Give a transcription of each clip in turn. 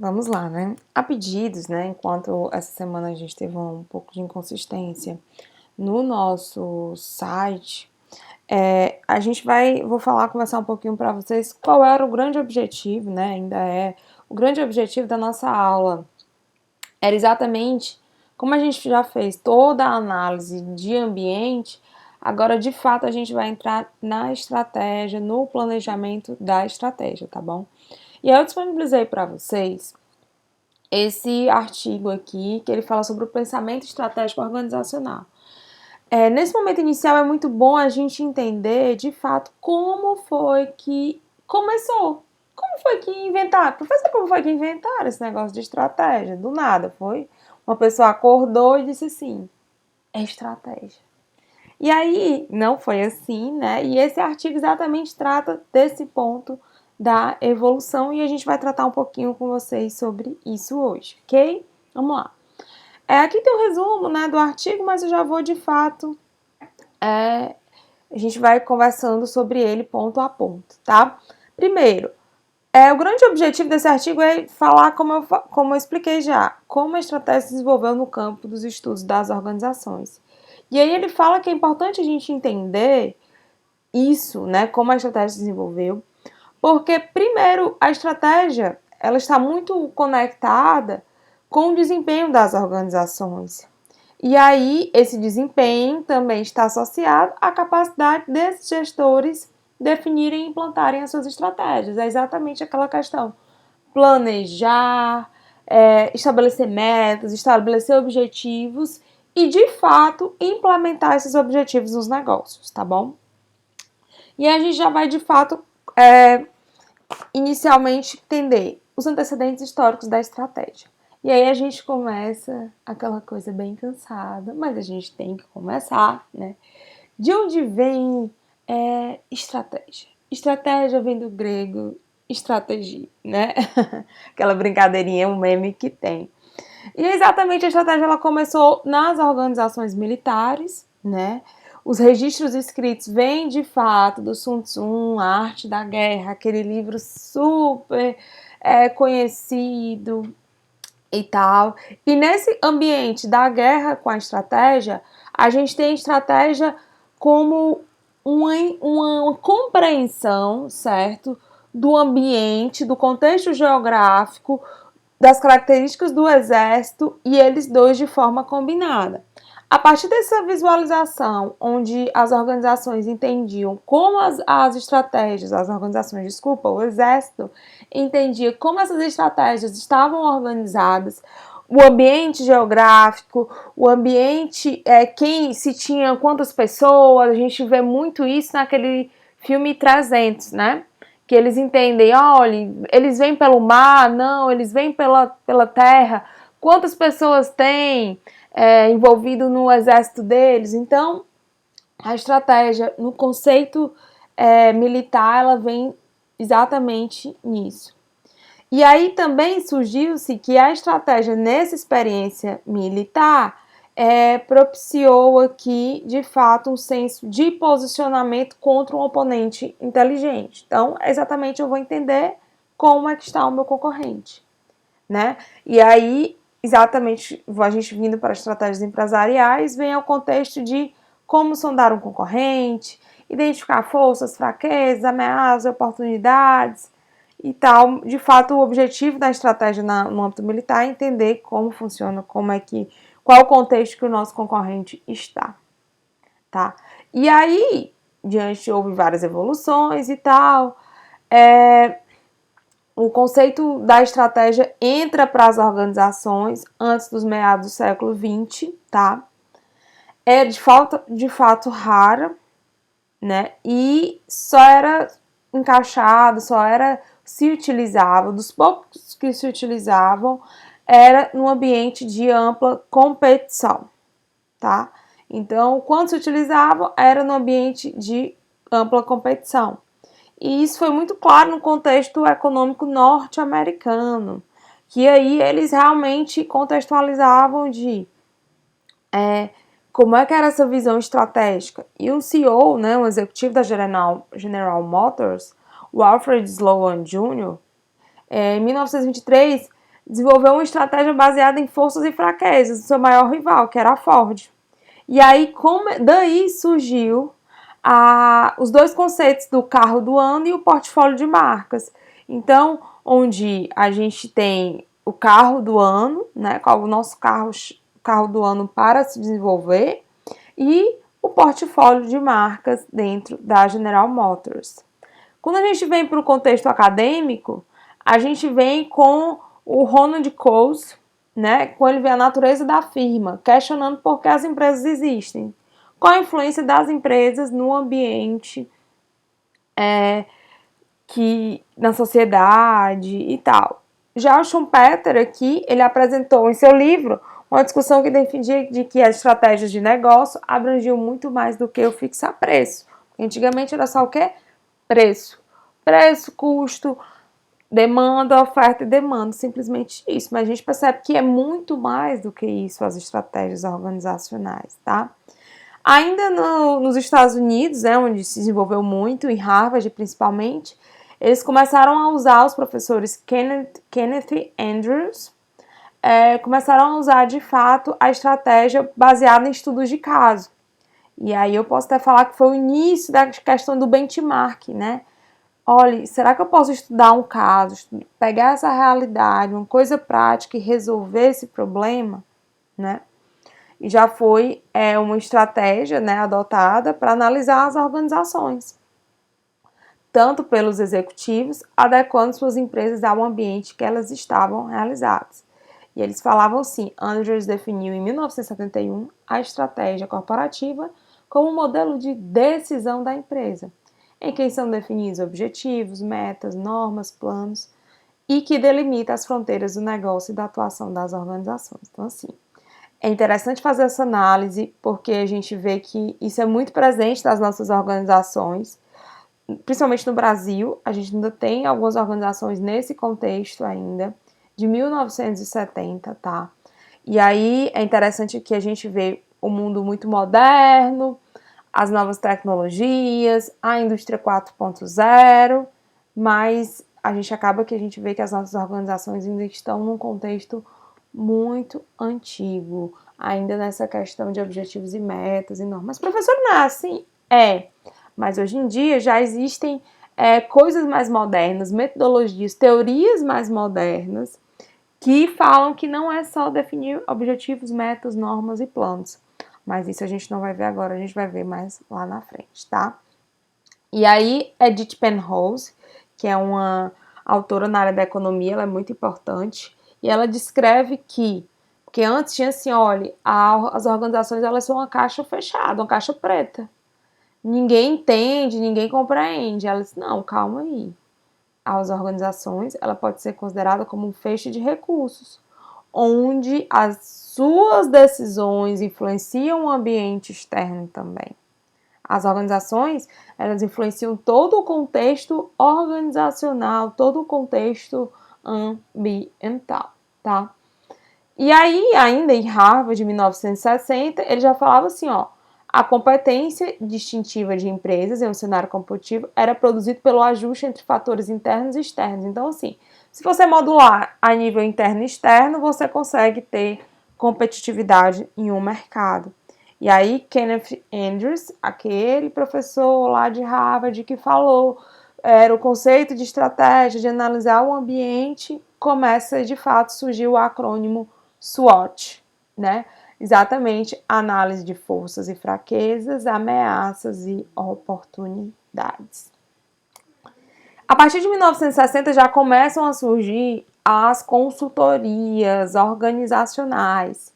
Vamos lá, né? A pedidos, né? Enquanto essa semana a gente teve um pouco de inconsistência no nosso site, vou falar, conversar um pouquinho para vocês qual era o grande objetivo, né? Ainda é o grande objetivo da nossa aula. Era exatamente como a gente já fez toda a análise de ambiente, agora de fato a gente vai entrar na estratégia, no planejamento da estratégia, tá bom? E aí eu disponibilizei para vocês esse artigo aqui, que ele fala sobre o pensamento estratégico organizacional. Nesse momento inicial é muito bom a gente entender, de fato, como foi que começou. Como foi que inventaram? Professor, como foi que inventaram esse negócio de estratégia? Do nada, foi? Uma pessoa acordou e disse assim, é estratégia. E aí, não foi assim, né? E esse artigo exatamente trata desse ponto da evolução e a gente vai tratar um pouquinho com vocês sobre isso hoje, ok? Vamos lá. Aqui tem um resumo, né, do artigo, mas eu já vou de fato, a gente vai conversando sobre ele ponto a ponto, tá? Primeiro, o grande objetivo desse artigo é falar, como eu expliquei já, como a estratégia se desenvolveu no campo dos estudos das organizações. E aí ele fala que é importante a gente entender isso, né, como a estratégia se desenvolveu, porque, primeiro, a estratégia ela está muito conectada com o desempenho das organizações. E aí, esse desempenho também está associado à capacidade desses gestores definirem e implantarem as suas estratégias. É exatamente aquela questão: planejar, estabelecer metas, estabelecer objetivos e, de fato, implementar esses objetivos nos negócios, tá bom? E a gente já vai, de fato, inicialmente entender os antecedentes históricos da estratégia. E aí a gente começa aquela coisa bem cansada, mas a gente tem que começar, né? De onde vem estratégia? Estratégia vem do grego estratégia, né? Aquela brincadeirinha, um meme que tem. E exatamente a estratégia ela começou nas organizações militares, né? Os registros escritos vêm de fato do Sun Tzu, A Arte da Guerra, aquele livro super conhecido e tal. E nesse ambiente da guerra com a estratégia, a gente tem estratégia como uma compreensão, certo? Do ambiente, do contexto geográfico, das características do exército e eles dois de forma combinada. A partir dessa visualização, onde as organizações entendiam como as estratégias, o exército entendia como essas estratégias estavam organizadas, o ambiente geográfico, o ambiente, quem se tinha quantas pessoas, a gente vê muito isso naquele filme 300, né? Que eles entendem, olha, eles vêm pelo mar, não, eles vêm pela terra, quantas pessoas tem envolvido no exército deles. Então, a estratégia, no conceito militar, ela vem exatamente nisso. E aí também surgiu-se que a estratégia nessa experiência militar propiciou aqui, de fato, um senso de posicionamento contra um oponente inteligente. Então, exatamente eu vou entender como é que está o meu concorrente, né? E aí, exatamente, a gente vindo para estratégias empresariais, vem ao contexto de como sondar um concorrente, identificar forças, fraquezas, ameaças, oportunidades e tal. De fato, o objetivo da estratégia no âmbito militar é entender como funciona, qual o contexto que o nosso concorrente está, tá? E aí, houve várias evoluções e tal, o conceito da estratégia entra para as organizações antes dos meados do século XX, tá? É de fato rara, né? E só era encaixado, se utilizava, dos poucos que se utilizavam, era no ambiente de ampla competição, tá? Então, quando se utilizava, era no ambiente de ampla competição. E isso foi muito claro no contexto econômico norte-americano, que aí eles realmente contextualizavam de como é que era essa visão estratégica. E o CEO, né, o executivo da General Motors, o Alfred Sloan Jr., em 1923, desenvolveu uma estratégia baseada em forças e fraquezas do seu maior rival, que era a Ford. E aí, daí surgiu os dois conceitos do carro do ano e o portfólio de marcas. Então, onde a gente tem o carro do ano, né, qual o nosso carro do ano para se desenvolver, e o portfólio de marcas dentro da General Motors. Quando a gente vem para o contexto acadêmico, a gente vem com o Ronald Coase, né, quando ele vê a natureza da firma, questionando por que as empresas existem, qual a influência das empresas no ambiente, na sociedade e tal. Já o Schumpeter aqui, ele apresentou em seu livro uma discussão que defendia de que as estratégias de negócio abrangiam muito mais do que o fixar preço. Antigamente era só o quê? Preço. Preço, custo, demanda, oferta e demanda, simplesmente isso. Mas a gente percebe que é muito mais do que isso as estratégias organizacionais, tá? Ainda nos Estados Unidos, onde se desenvolveu muito, em Harvard principalmente, eles começaram a usar, os professores Kenneth Andrews, começaram a usar de fato a estratégia baseada em estudos de caso. E aí eu posso até falar que foi o início da questão do benchmark, né? Olha, será que eu posso estudar um caso, pegar essa realidade, uma coisa prática e resolver esse problema, né? E já foi uma estratégia, né, adotada para analisar as organizações, tanto pelos executivos, adequando suas empresas ao ambiente que elas estavam realizadas. E eles falavam assim, Andrews definiu em 1971 a estratégia corporativa como um modelo de decisão da empresa, em que são definidos objetivos, metas, normas, planos, e que delimita as fronteiras do negócio e da atuação das organizações. Então, assim, é interessante fazer essa análise, porque a gente vê que isso é muito presente nas nossas organizações, principalmente no Brasil. A gente ainda tem algumas organizações nesse contexto ainda, de 1970, tá? E aí é interessante que a gente vê o mundo muito moderno, as novas tecnologias, a indústria 4.0, mas a gente vê que as nossas organizações ainda estão num contexto muito antigo, ainda nessa questão de objetivos e metas e normas. Mas, professor, não é assim? Mas hoje em dia já existem coisas mais modernas, metodologias, teorias mais modernas, que falam que não é só definir objetivos, metas, normas e planos. Mas isso a gente não vai ver agora, a gente vai ver mais lá na frente, tá? E aí, Edith Penrose, que é uma autora na área da economia, ela é muito importante, e ela descreve que, porque antes tinha assim, olha, as organizações elas são uma caixa fechada, uma caixa preta. Ninguém entende, ninguém compreende. Ela disse, não, calma aí. As organizações, ela pode ser considerada como um feixe de recursos, onde as suas decisões influenciam o ambiente externo também. As organizações, elas influenciam todo o contexto organizacional, todo o contexto ambiental, tá? E aí, ainda em Harvard, de 1960, ele já falava assim, ó, a competência distintiva de empresas em um cenário competitivo era produzido pelo ajuste entre fatores internos e externos. Então, assim, se você modular a nível interno e externo, você consegue ter competitividade em um mercado. E aí, Kenneth Andrews, aquele professor lá de Harvard que falou, era o conceito de estratégia, de analisar o ambiente, começa de fato a surgir o acrônimo SWOT, né? Exatamente, análise de forças e fraquezas, ameaças e oportunidades. A partir de 1960 já começam a surgir as consultorias organizacionais.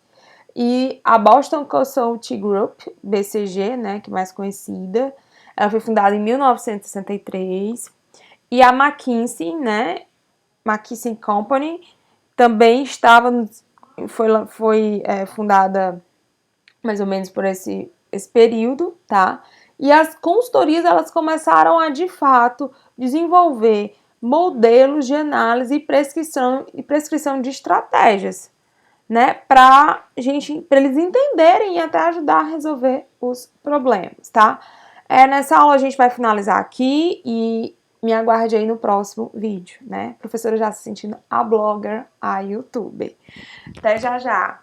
E a Boston Consulting Group, BCG, né, que é mais conhecida, ela foi fundada em 1963. E a McKinsey, né, McKinsey Company, também foi fundada mais ou menos por esse período, tá? E as consultorias, elas começaram a, de fato, desenvolver modelos de análise e prescrição de estratégias, né? Para eles entenderem e até ajudar a resolver os problemas, tá? Nessa aula a gente vai finalizar aqui e me aguarde aí no próximo vídeo, né? Professora já se sentindo a blogger, a youtuber. Até já já!